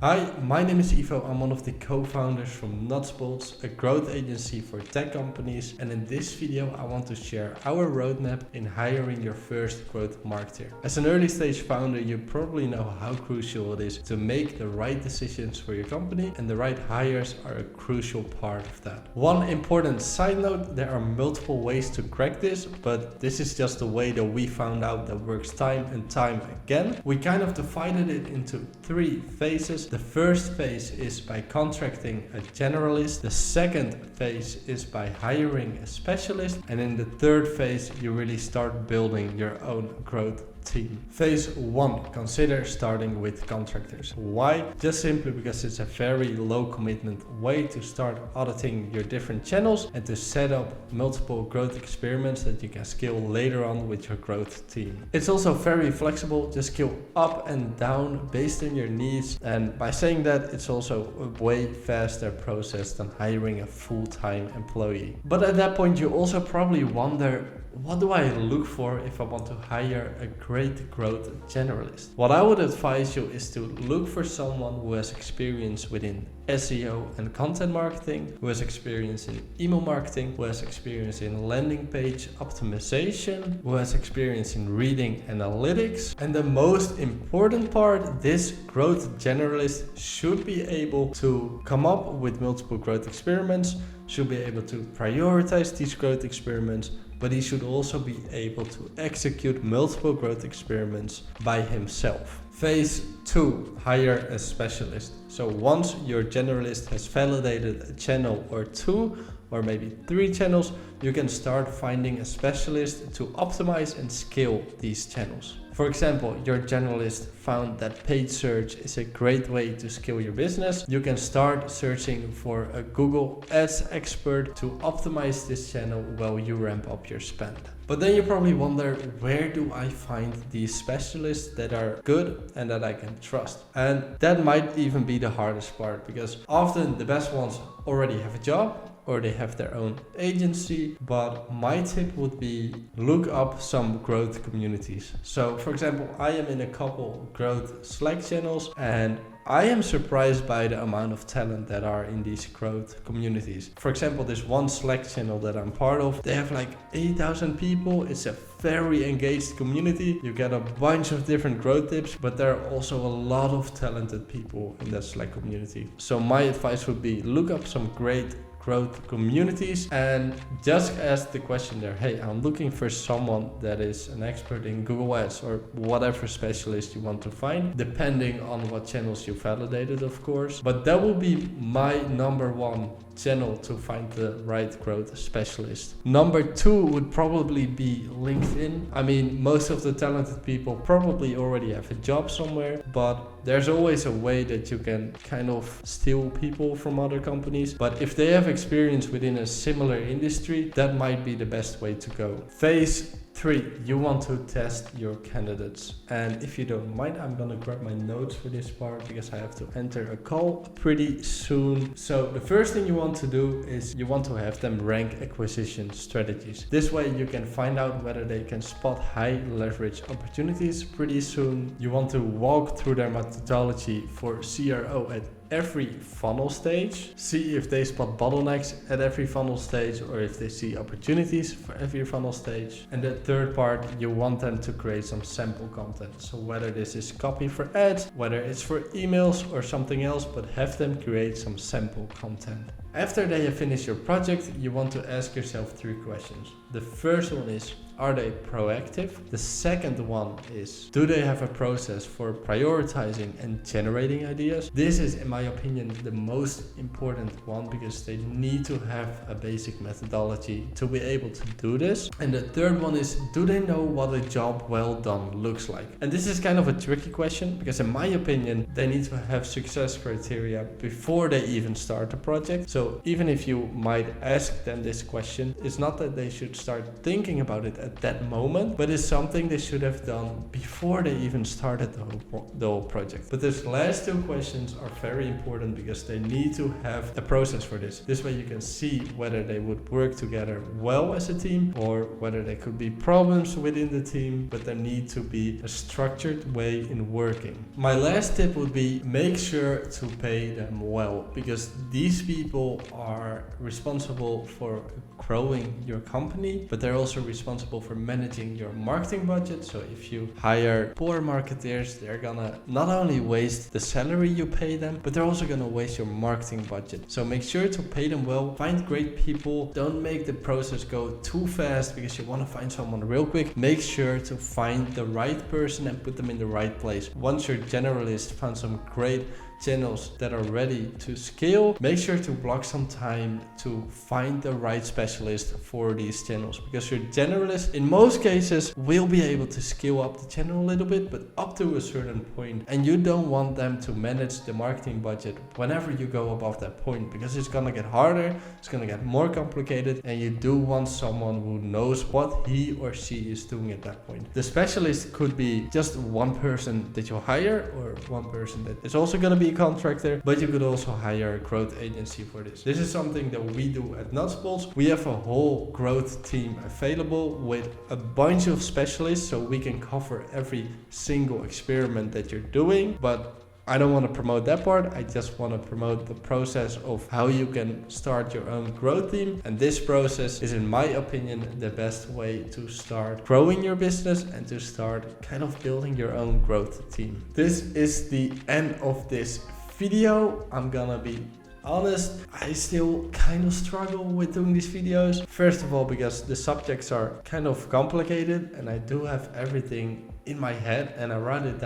Hi, my name is Ivo. I'm one of the co-founders from Nutsbolts, a growth agency for tech companies. And in this video, I want to share our roadmap in hiring your first growth marketer. As an early stage founder, you probably know how crucial it is to make the right decisions for your company, and the right hires are a crucial part of that. One important side note, there are multiple ways to crack this, but this is just the way that we found out that works time and time again. We kind of divided it into 3 phases. The first phase is by contracting a generalist. The second phase is by hiring a specialist. And in the third phase, you really start building your own growth team. Phase 1, consider starting with contractors. Why? Just simply because it's a very low commitment way to start auditing your different channels and to set up multiple growth experiments that you can scale later on with your growth team. It's also very flexible, just scale up and down based on your needs. And by saying that, it's also a way faster process than hiring a full-time employee. But at that point, you also probably wonder, what do I look for if I want to hire a great growth generalist? What I would advise you is to look for someone who has experience within SEO and content marketing, who has experience in email marketing, who has experience in landing page optimization, who has experience in reading analytics. And the most important part, this growth generalist should be able to come up with multiple growth experiments, should be able to prioritize these growth experiments, but he should also be able to execute multiple growth experiments by himself. Phase 2, hire a specialist. So once your generalist has validated a channel or 2, or maybe 3 channels, you can start finding a specialist to optimize and scale these channels. For example, your generalist found that paid search is a great way to scale your business. You can start searching for a Google Ads expert to optimize this channel while you ramp up your spend. But then you probably wonder, where do I find these specialists that are good and that I can trust? And that might even be the hardest part, because often the best ones already have a job or they have their own agency. But my tip would be, look up some growth communities. So for example, I am in a couple growth Slack channels, and I am surprised by the amount of talent that are in these growth communities. For example, this one Slack channel that I'm part of, they have like 8,000 people. It's a very engaged community. You get a bunch of different growth tips, but there are also a lot of talented people in that Slack community. So my advice would be, look up some great growth communities and just ask the question there, hey, I'm looking for someone that is an expert in Google Ads or whatever specialist you want to find, depending on what channels you validated, of course. But that will be my number 1 channel to find the right growth specialist. Number 2 would probably be LinkedIn. I mean, most of the talented people probably already have a job somewhere, but there's always a way that you can kind of steal people from other companies. But if they have experience within a similar industry, that might be the best way to go. Phase 3, you want to test your candidates. And if you don't mind, I'm gonna grab my notes for this part because I have to enter a call pretty soon. So the first thing you want to do is you want to have them rank acquisition strategies. This way you can find out whether they can spot high leverage opportunities pretty soon. You want to walk through their methodology for CRO at every funnel stage, see if they spot bottlenecks at every funnel stage or if they see opportunities for every funnel stage. And the third part, you want them to create some sample content. So whether this is copy for ads, whether it's for emails or something else, but have them create some sample content. After they have finished your project, you want to ask yourself 3 questions. The first one is, are they proactive? The second one is, do they have a process for prioritizing and generating ideas? This is, in my opinion, the most important one, because they need to have a basic methodology to be able to do this. And the third one is, do they know what a job well done looks like? And this is kind of a tricky question, because in my opinion, they need to have success criteria before they even start the project. So So even if you might ask them this question, it's not that they should start thinking about it at that moment, but it's something they should have done before they even started the whole project. But these last two questions are very important because they need to have a process for this. This way you can see whether they would work together well as a team or whether there could be problems within the team, but there need to be a structured way in working. My last tip would be make sure to pay them well, because these people are responsible for growing your company, but they're also responsible for managing your marketing budget. So if you hire poor marketeers, they're gonna not only waste the salary you pay them, but they're also gonna waste your marketing budget. So make sure to pay them well, find great people, don't make the process go too fast because you want to find someone real quick. Make sure to find the right person and put them in the right place. Once your generalist found some great channels that are ready to scale, make sure to block some time to find the right specialist for these channels, because your generalist in most cases will be able to scale up the channel a little bit, but up to a certain point, and you don't want them to manage the marketing budget whenever you go above that point, because it's gonna get harder, it's gonna get more complicated, and you do want someone who knows what he or she is doing at that point. The specialist could be just one person that you hire, or one person that is also gonna be a contractor, but you could also hire a growth agency for this. This is something that we do at Nutsbolts. We have a whole growth team available with a bunch of specialists, so we can cover every single experiment that you're doing. But I don't want to promote that part. I just want to promote the process of how you can start your own growth team. And this process is, in my opinion, the best way to start growing your business and to start kind of building your own growth team. This is the end of this video. I'm gonna be honest, I still kind of struggle with doing these videos. First of all, because the subjects are kind of complicated and I do have everything in my head and I write it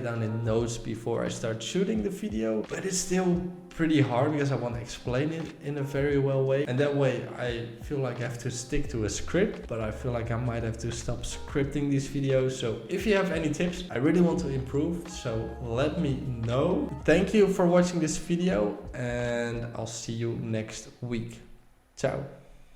down in notes before I start shooting the video, but it's still pretty hard because I want to explain it in a very well way, and that way I feel like I have to stick to a script, but I feel like I might have to stop scripting these videos. So if you have any tips, I really want to improve, so let me know. Thank you for watching this video and I'll see you next week. Ciao.